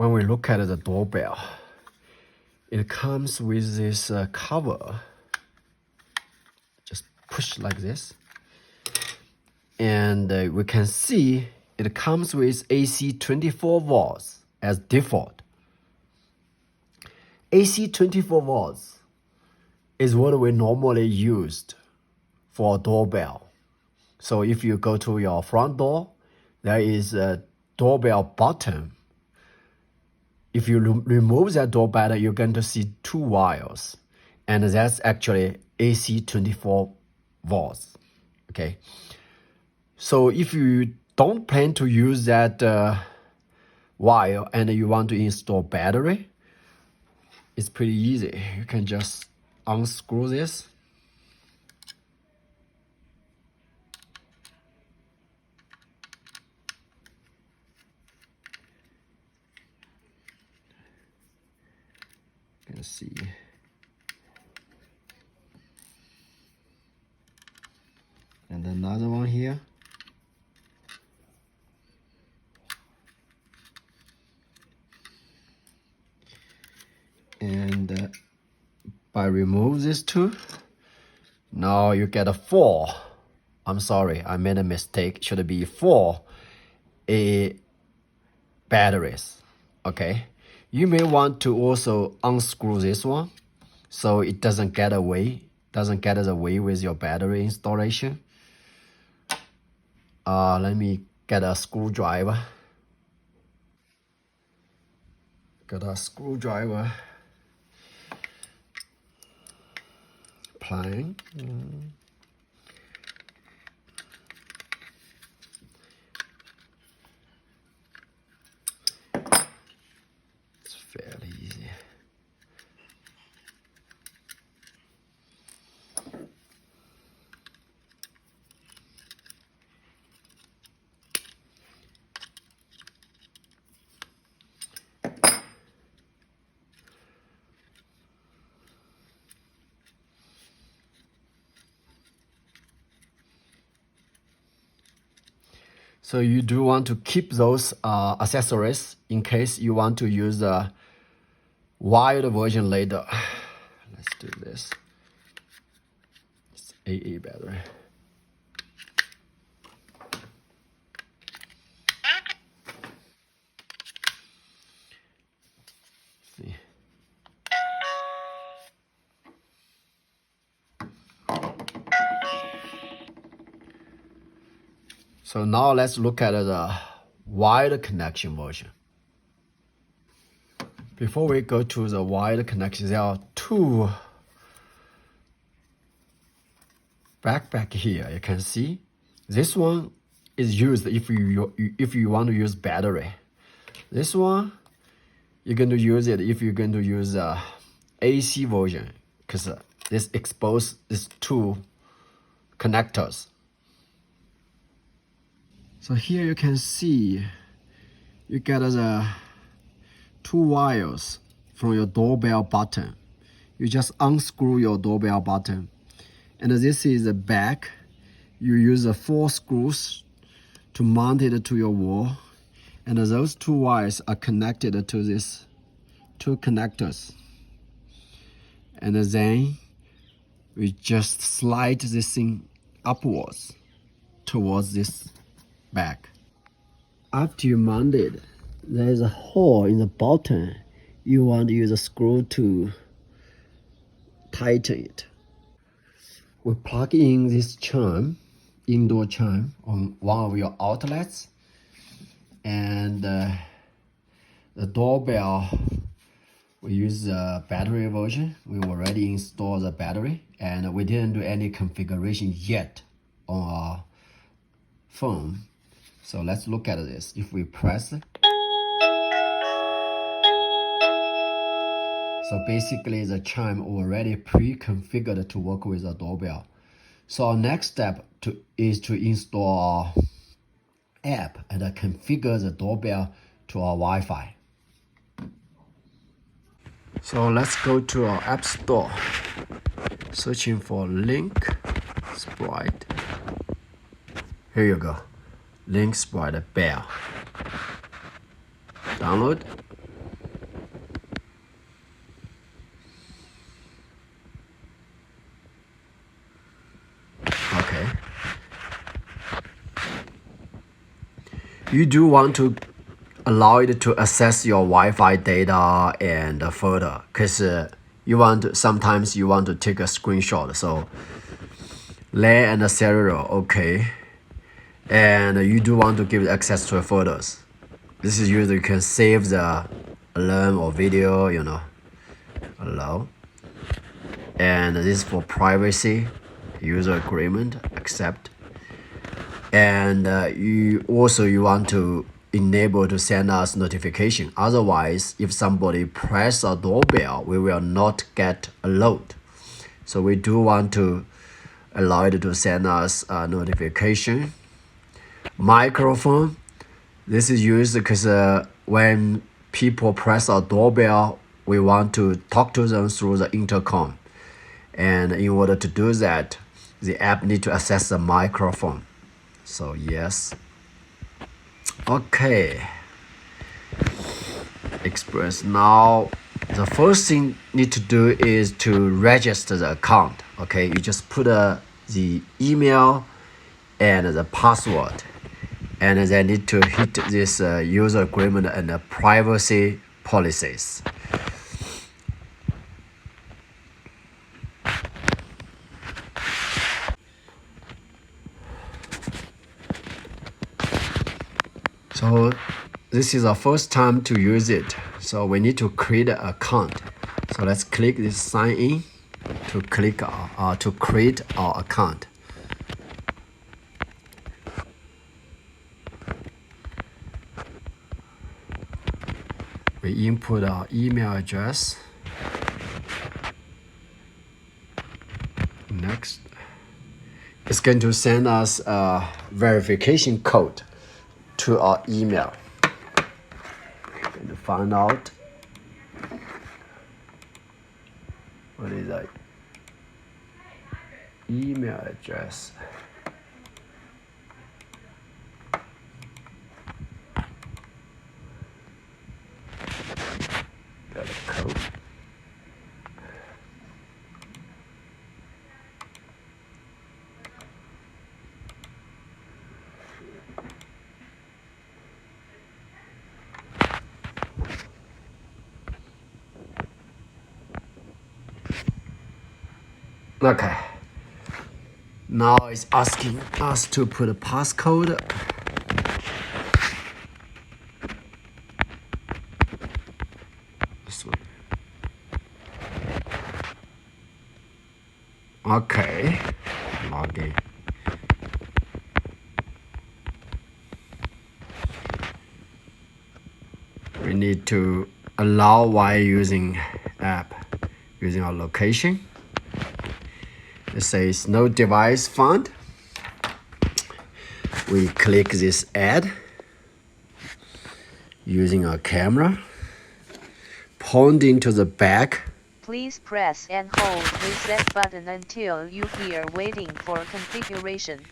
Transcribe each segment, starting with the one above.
when we look at the doorbell, it comes with this cover. Just push like this. And we can see it comes with AC 24 volts as default. AC 24 volts is what we normally used for a doorbell. So if you go to your front door, there is a doorbell button. If you remove that doorbell, you're going to see 2 wires. And that's actually AC 24 volts, okay? So if you don't plan to use that wire and you want to install battery, it's pretty easy. You can just unscrew this. You can see. And another one here. And by remove these 2, now you get a 4. I'm sorry, I made a mistake. It should be 4 batteries. Okay. You may want to also unscrew this one so it doesn't get away with your battery installation. Let me get a screwdriver. Got a screwdriver. Applying. It's fairly easy. So you do want to keep those accessories in case you want to use a wired version later. Let's do this. It's AA battery. See. So now let's look at the wired connection version. Before we go to the wired connection, there are 2 back here. You can see this one is used if you want to use battery. This one you're going to use it if you're going to use AC version, because this exposes these 2 connectors. So here you can see you get the 2 wires from your doorbell button. You just unscrew your doorbell button. And this is the back. You use 4 screws to mount it to your wall. And those 2 wires are connected to these 2 connectors. And then we just slide this thing upwards towards this back. After you mount it, there is a hole in the bottom. You want to use a screw to tighten it. We plug in this charm, indoor charm, on one of your outlets, and the doorbell, we use the battery version. We already installed the battery, and we didn't do any configuration yet on our phone. So let's look at this. If we press it, so basically the chime already pre-configured to work with the doorbell. So our next step is to install our app and configure the doorbell to our Wi-Fi. So let's go to our app store, searching for LinkSprite. Here you go. LinkSprite Bell. Download. You do want to allow it to access your Wi-Fi data and further, because sometimes you want to take a screenshot. So LAN and cellular, okay, and you do want to give access to photos. This is usually you can save the alarm or video, allow. And this is for privacy, user agreement, accept. And you want to enable to send us notification. Otherwise, if somebody press a doorbell, we will not get alert. So we do want to allow it to send us a notification. Microphone, this is used because when people press a doorbell, we want to talk to them through the intercom. And in order to do that, the app need to access the microphone. So yes. Okay. Express. Now, the first thing need to do is to register the account. Okay, you just put the email and the password, and then need to hit this user agreement and the privacy policies. So this is our first time to use it. So we need to create an account. So let's click this sign in to create our account. We input our email address. Next, it's going to send us a verification code to our email. Going to find out what is that email address. Got a code. Okay. Now it's asking us to put a passcode. This one. Okay. Login. We need to allow while using app, using our location. It says no device found. We click this add using our camera, pointing to the back. Please press and hold reset button until you hear waiting for configuration.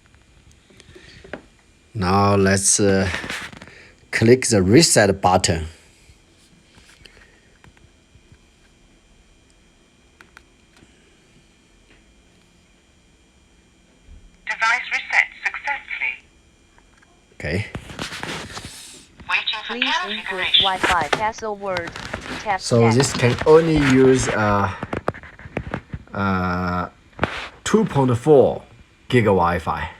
Now let's click the reset button. Device reset successfully. Okay. Waiting for Please input configuration. Wi-Fi password. Tap So next. this can only use 2.4 gig Wi-Fi.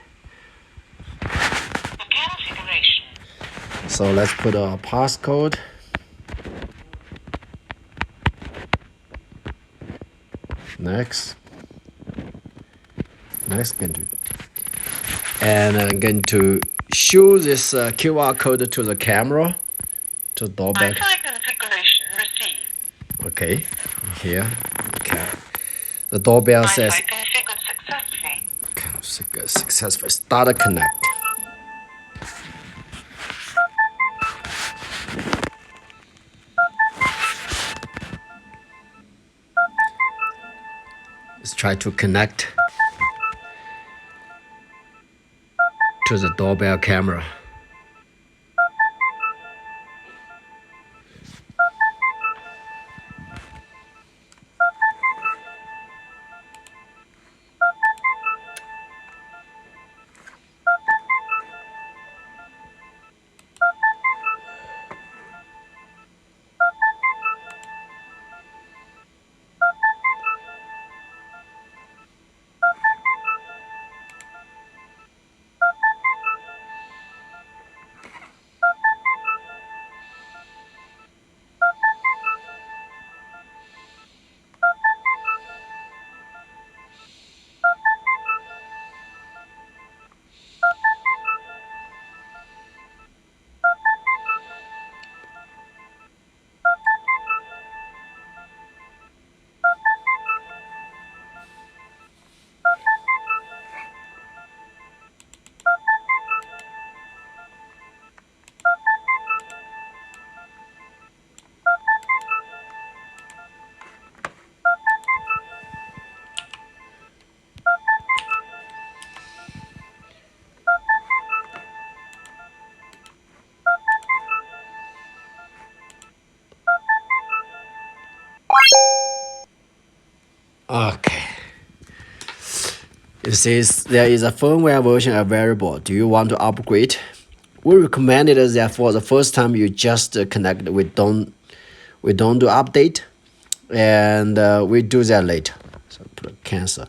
The configuration. So let's put our passcode. Next. And I'm going to show this QR code to the camera, to the doorbell. Wi-Fi configuration received. Okay, here. Okay. The doorbell says Wi-Fi configured successfully. successful. Start a connect. Let's try to connect to the doorbell camera. Okay. It says there is a firmware version available. Do you want to upgrade? We recommended that for the first time you just connect. We don't do update, and we do that later. So put cancel.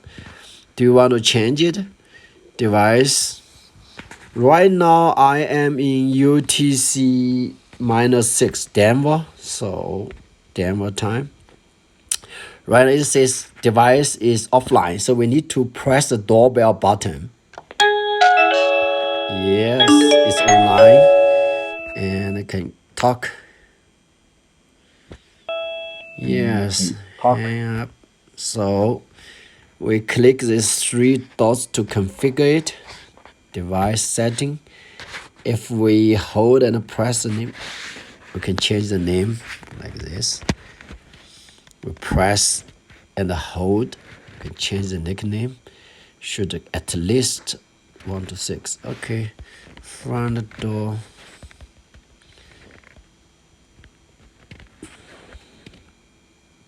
Do you want to change it? Device. Right now I am in UTC -6 Denver. So Denver time. Right, it says device is offline, so we need to press the doorbell button. Yes, it's online, and I can talk. Yes, hang up. So we click these 3 dots to configure it. Device setting. If we hold and press the name, we can change the name like this. We press and hold, we can change the nickname. Should at least 1 to 6. Okay, front door.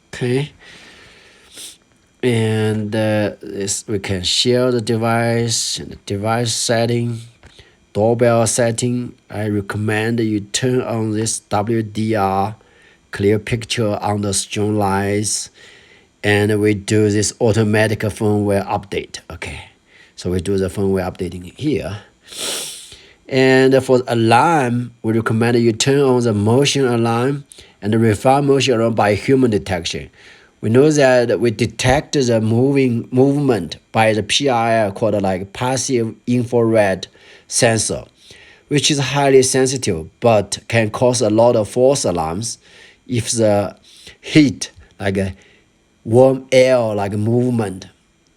Okay, and this we can share the device and the device setting, doorbell setting. I recommend you turn on this WDR, clear picture under strong lights, and we do this automatic firmware update. Okay, so we do the firmware updating here. And for the alarm, we recommend you turn on the motion alarm and refine motion alarm by human detection. We know that we detect the movement by the PIR called like passive infrared sensor, which is highly sensitive but can cause a lot of false alarms if the heat, like a warm air, like movement,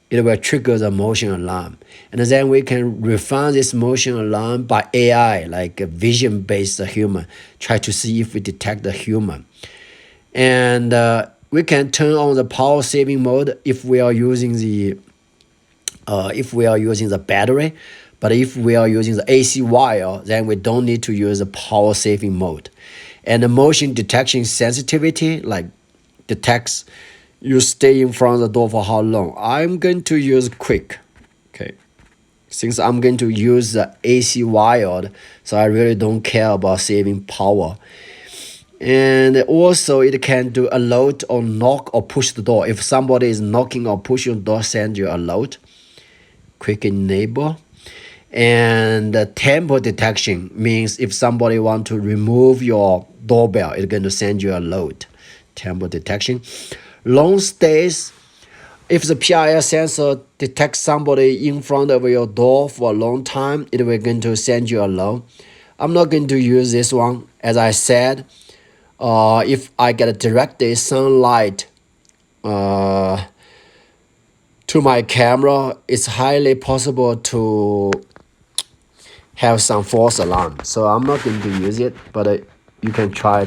it will trigger the motion alarm. And then we can refine this motion alarm by AI, like a vision-based human, try to see if we detect the human. And we can turn on the power saving mode if we are using the battery. But if we are using the AC wire, then we don't need to use the power saving mode. And the motion detection sensitivity, like detects you stay in front of the door for how long. I'm going to use quick. Okay, since I'm going to use the AC wired, so I really don't care about saving power. And also it can do alert or knock or push the door. If somebody is knocking or pushing the door, send you alert. Quick enable. And the tempo detection means if somebody want to remove your doorbell, it's going to send you a alert. Tempo detection. Long stays. If the PIR sensor detects somebody in front of your door for a long time, it will going to send you a alert. I'm not going to use this one. As I said, if I get a direct sunlight to my camera, it's highly possible to have some false alarm. So I'm not going to use it, but you can play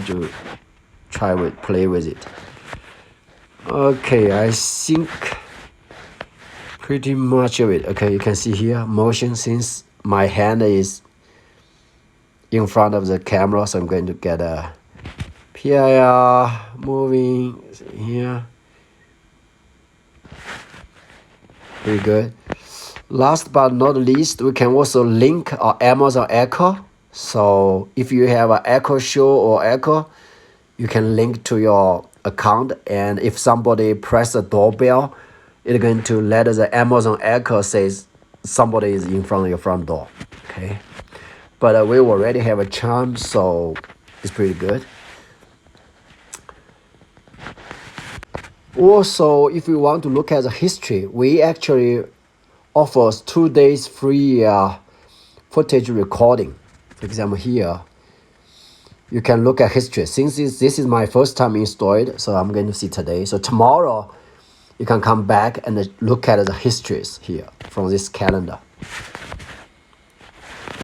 with it. Okay, I think pretty much of it. Okay, you can see here motion since my hand is in front of the camera, so I'm going to get a PIR moving here. Pretty good. Last but not least, we can also link our Amazon Echo. So if you have an Echo Show or Echo, you can link to your account, and if somebody press the doorbell, it's going to let the Amazon Echo says somebody is in front of your front door. Okay, but we already have a charm, so it's pretty good. Also, if you want to look at the history, we actually offers 2 days free footage recording. For example, here you can look at history. Since this is my first time installed, so I'm going to see today. So tomorrow you can come back and look at the histories here from this calendar.